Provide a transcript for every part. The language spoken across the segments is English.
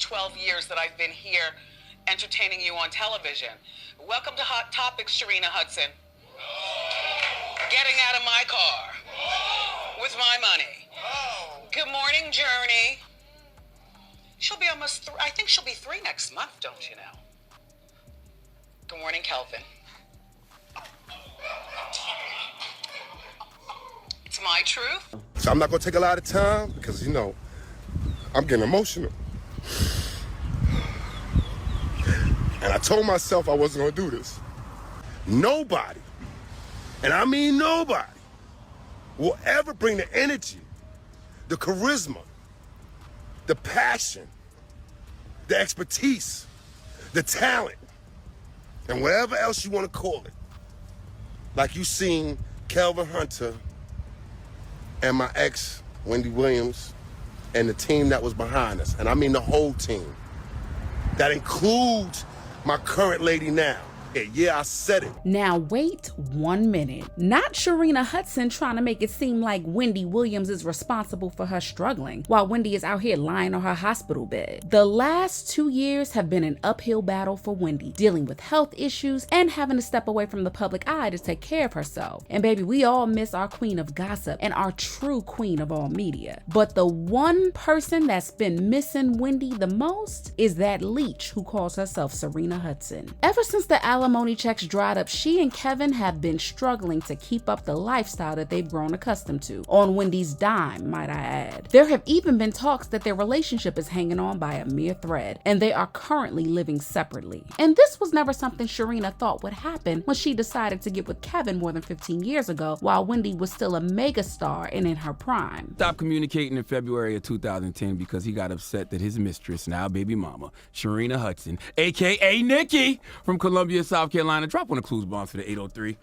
12 years that I've been here entertaining you on television. Welcome to Hot Topics, Sharina Hudson. Getting out of my car with my money. Good morning, Journey. She'll be almost I think she'll be 3 next month, don't you know? Good morning, Kelvin. It's my truth. So I'm not gonna take a lot of time because, you know, I'm getting emotional. And I told myself I wasn't gonna do this. Nobody, and I mean nobody, will ever bring the energy, the charisma, the passion, the expertise, the talent, and whatever else you want to call it, like you seen Kelvin Hunter and my ex, Wendy Williams, and the team that was behind us. And I mean the whole team. That includes my current lady now. Yeah, I said it. Now wait 1 minute. Not Sharina Hudson trying to make it seem like Wendy Williams is responsible for her struggling, while Wendy is out here lying on her hospital bed. The last 2 years have been an uphill battle for Wendy, dealing with health issues and having to step away from the public eye to take care of herself. And baby, we all miss our queen of gossip and our true queen of all media. But the one person that's been missing Wendy the most is that leech who calls herself Sharina Hudson. Ever since the alimony checks dried up, she and Kevin have been struggling to keep up the lifestyle that they've grown accustomed to, on Wendy's dime, might I add. There have even been talks that their relationship is hanging on by a mere thread, and they are currently living separately. And this was never something Sharina thought would happen when she decided to get with Kevin more than 15 years ago, while Wendy was still a megastar and in her prime. Stopped communicating in February of 2010 because he got upset that his mistress, now baby mama, Sharina Hudson, aka Nikki, from Columbia, South Carolina, drop on the clues bomb for the 803.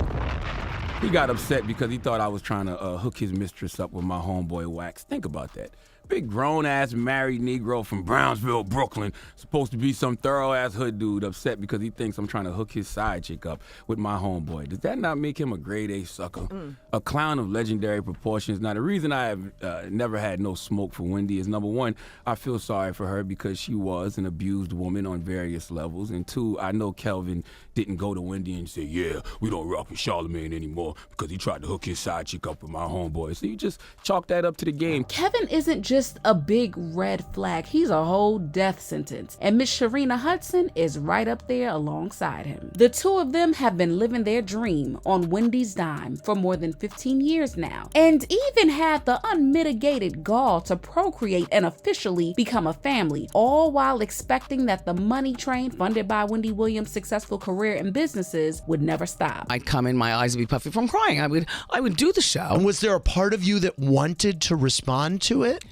He got upset because he thought I was trying to hook his mistress up with my homeboy Wax. Think about that. Big grown-ass married Negro from Brownsville, Brooklyn, supposed to be some thorough-ass hood dude, upset because he thinks I'm trying to hook his side chick up with my homeboy. Does that not make him a grade A sucker? A clown of legendary proportions. Now, the reason I have never had no smoke for Wendy is, number one, I feel sorry for her because she was an abused woman on various levels. And two, I know Kelvin didn't go to Wendy and say, yeah, we don't rock with Charlamagne anymore because he tried to hook his side chick up with my homeboy. So you just chalk that up to the game. Kevin isn't just a big red flag, he's a whole death sentence, and Miss Sharina Hudson is right up there alongside him. The two of them have been living their dream on Wendy's dime for more than 15 years now, and even had the unmitigated gall to procreate and officially become a family, all while expecting that the money train funded by Wendy Williams' successful career and businesses would never stop. I'd come in, my eyes would be puffy from crying. I would do the show. And was there a part of you that wanted to respond to it?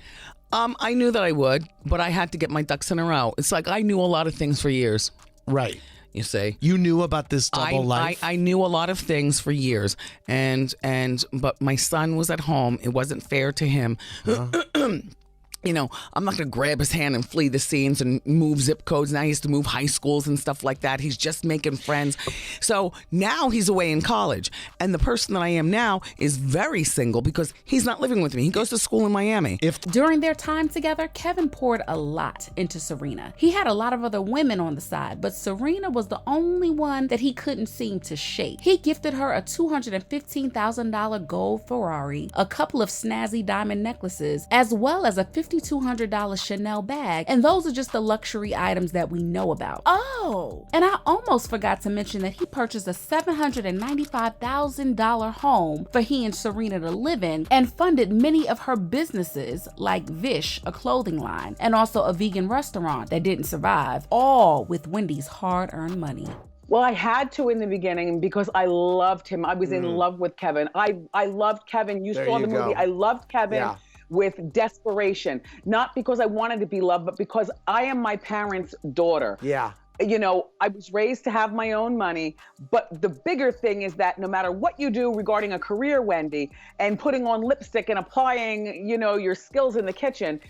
I knew that I would, but I had to get my ducks in a row. It's like I knew a lot of things for years. Right. You see, you knew about this double life. I knew a lot of things for years, but my son was at home. It wasn't fair to him. You know, I'm not going to grab his hand and flee the scenes and move zip codes. Now he has to move high schools and stuff like that. He's just making friends. So now he's away in college. And the person that I am now is very single because he's not living with me. He goes to school in Miami. During their time together, Kevin poured a lot into Sharina. He had a lot of other women on the side, but Sharina was the only one that he couldn't seem to shake. He gifted her a $215,000 gold Ferrari, a couple of snazzy diamond necklaces, as well as a $5,200 Chanel bag, and those are just the luxury items that we know about. Oh, and I almost forgot to mention that he purchased a $795,000 home for he and Sharina to live in, and funded many of her businesses like Vish, a clothing line, and also a vegan restaurant that didn't survive, all with Wendy's hard-earned money. Well, I had to in the beginning because I loved him. I was in love with Kevin. I loved Kevin. You saw the movie. I loved Kevin. Yeah. With desperation, not because I wanted to be loved, but because I am my parents' daughter. Yeah. You know, I was raised to have my own money, but the bigger thing is that no matter what you do regarding a career, Wendy, and putting on lipstick and applying, you know, your skills in the kitchen,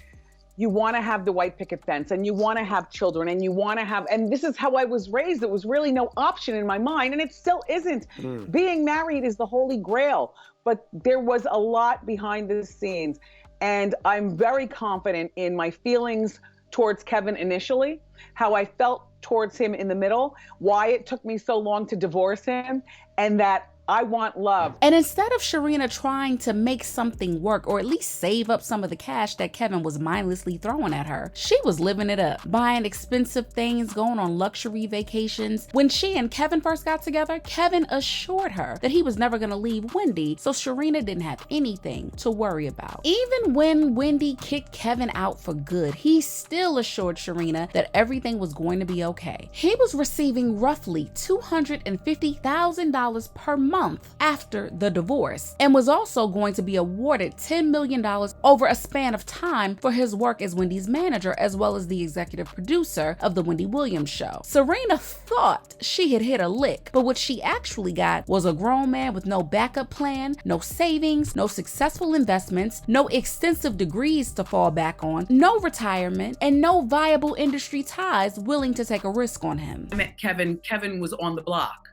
you want to have the white picket fence, and you want to have children, and you want to have, and this is how I was raised. There was really no option in my mind, and it still isn't. Being married is the holy grail, but there was a lot behind the scenes. And I'm very confident in my feelings towards Kevin initially, how I felt towards him in the middle, why it took me so long to divorce him, and that I want love. And instead of Sharina trying to make something work or at least save up some of the cash that Kevin was mindlessly throwing at her, she was living it up, buying expensive things, going on luxury vacations. When she and Kevin first got together, Kevin assured her that he was never going to leave Wendy, so Sharina didn't have anything to worry about. Even when Wendy kicked Kevin out for good, he still assured Sharina that everything was going to be okay. He was receiving roughly $250,000 per month after the divorce, and was also going to be awarded $10 million over a span of time for his work as Wendy's manager, as well as the executive producer of the Wendy Williams show. Sharina thought she had hit a lick, but what she actually got was a grown man with no backup plan, no savings, no successful investments, no extensive degrees to fall back on, no retirement, and no viable industry ties willing to take a risk on him. I met Kevin. Kevin was on the block.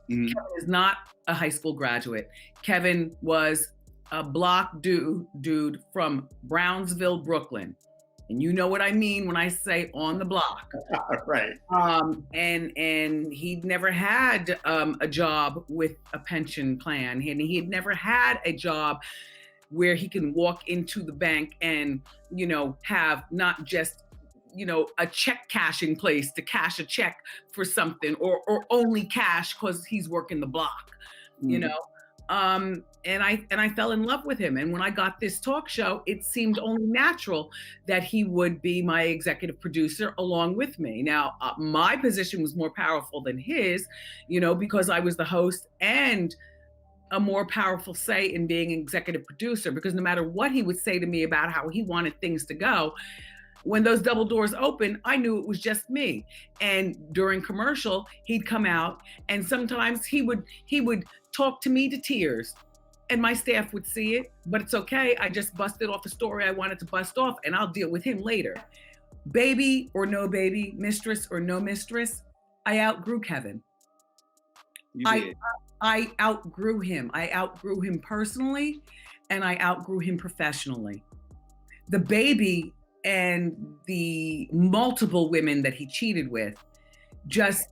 Kevin is not a high school graduate. Kevin was a block dude from Brownsville, Brooklyn. And you know what I mean when I say on the block. Right. And he'd never had a job with a pension plan. And he'd never had a job where he can walk into the bank and, have not just a check cashing place to cash a check for something, or only cash because he's working the block, and I fell in love with him. And when I got this talk show, it seemed only natural that he would be my executive producer along with me. Now, my position was more powerful than his, because I was the host and a more powerful say in being an executive producer, because no matter what he would say to me about how he wanted things to go, when those double doors open, I knew it was just me. And during commercial, he'd come out, and sometimes he would talk to me to tears, and my staff would see it, but it's okay. I just busted off a story I wanted to bust off, and I'll deal with him later. Baby or no baby, mistress or no mistress, I outgrew Kevin. I outgrew him. I outgrew him personally, and I outgrew him professionally. The baby and the multiple women that he cheated with just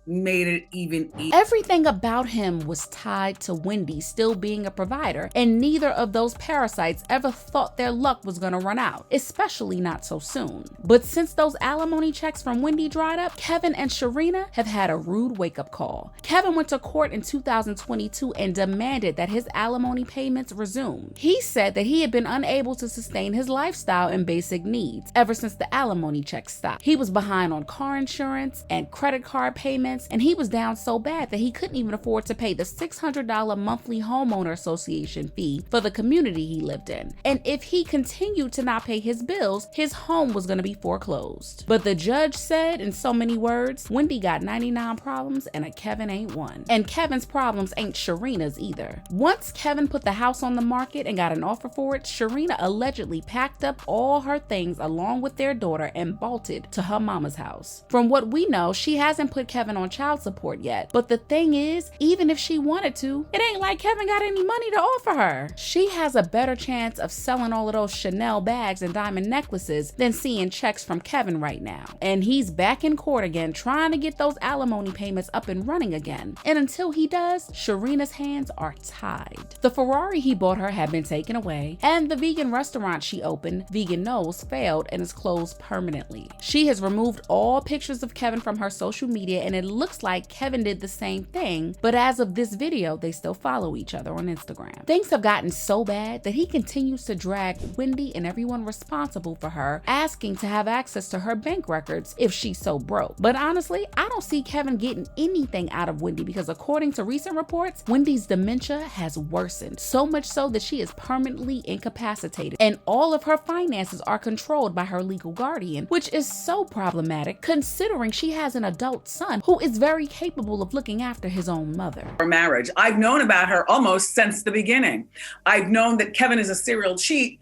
made it even easier. Everything about him was tied to Wendy still being a provider, and neither of those parasites ever thought their luck was gonna run out, especially not so soon. But since those alimony checks from Wendy dried up, Kevin and Sharina have had a rude wake-up call. Kevin went to court in 2022 and demanded that his alimony payments resume. He said that he had been unable to sustain his lifestyle and basic needs ever since the alimony checks stopped. He was behind on car insurance and credit card payments, and he was down so bad that he couldn't even afford to pay the $600 monthly homeowner association fee for the community he lived in. And if he continued to not pay his bills, his home was going to be foreclosed. But the judge said in so many words, Wendy got 99 problems and a Kevin ain't one. And Kevin's problems ain't Sharina's either. Once Kevin put the house on the market and got an offer for it, Sharina allegedly packed up all her things along with their daughter and bolted to her mama's house. From what we know, she hasn't put Kevin on child support yet. But the thing is, even if she wanted to, it ain't like Kevin got any money to offer her. She has a better chance of selling all of those Chanel bags and diamond necklaces than seeing checks from Kevin right now. And he's back in court again, trying to get those alimony payments up and running again. And until he does, Sharina's hands are tied. The Ferrari he bought her had been taken away, and the vegan restaurant she opened, Vegan Nose, failed and is closed permanently. She has removed all pictures of Kevin from her social media, and it looks like Kevin did the same thing, but as of this video, they still follow each other on Instagram. Things have gotten so bad that he continues to drag Wendy and everyone responsible for her, asking to have access to her bank records if she's so broke. But honestly, I don't see Kevin getting anything out of Wendy, because according to recent reports, Wendy's dementia has worsened, so much so that she is permanently incapacitated, and all of her finances are controlled by her legal guardian, which is so problematic considering she has an adult son who is very capable of looking after his own mother. Our marriage. I've known about her almost since the beginning. I've known that Kevin is a serial cheat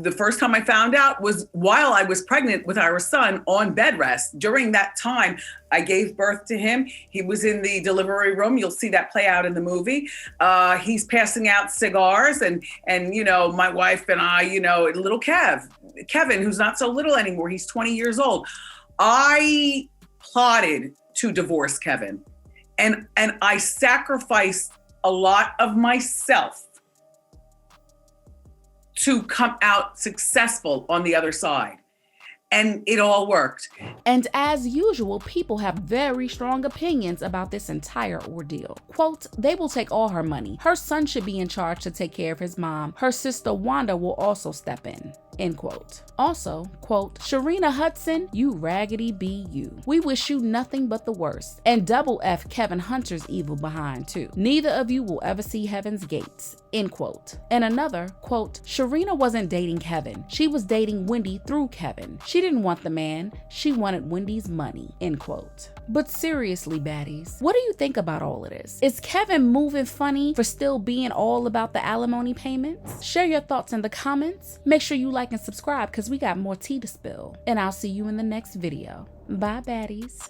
the first time I found out was while I was pregnant with our son on bed rest. During that time, I gave birth to him. He was in the delivery room. You'll see that play out in the movie. He's passing out cigars, and my wife and I, little Kevin, who's not so little anymore. He's 20 years old. I plotted to divorce Kevin, and I sacrificed a lot of myself to come out successful on the other side. And it all worked. And as usual, people have very strong opinions about this entire ordeal. Quote, they will take all her money. Her son should be in charge to take care of his mom. Her sister Wanda will also step in. End quote. Also, quote, Sharina Hudson, you raggedy be you. We wish you nothing but the worst. And double F Kevin Hunter's evil behind too. Neither of you will ever see heaven's gates. End quote. And another, quote, Sharina wasn't dating Kevin. She was dating Wendy through Kevin. She didn't want the man. She wanted Wendy's money. End quote. But seriously, baddies, what do you think about all of this? Is Kevin moving funny for still being all about the alimony payments? Share your thoughts in the comments. Make sure you like and subscribe because we got more tea to spill. And I'll see you in the next video. Bye, baddies.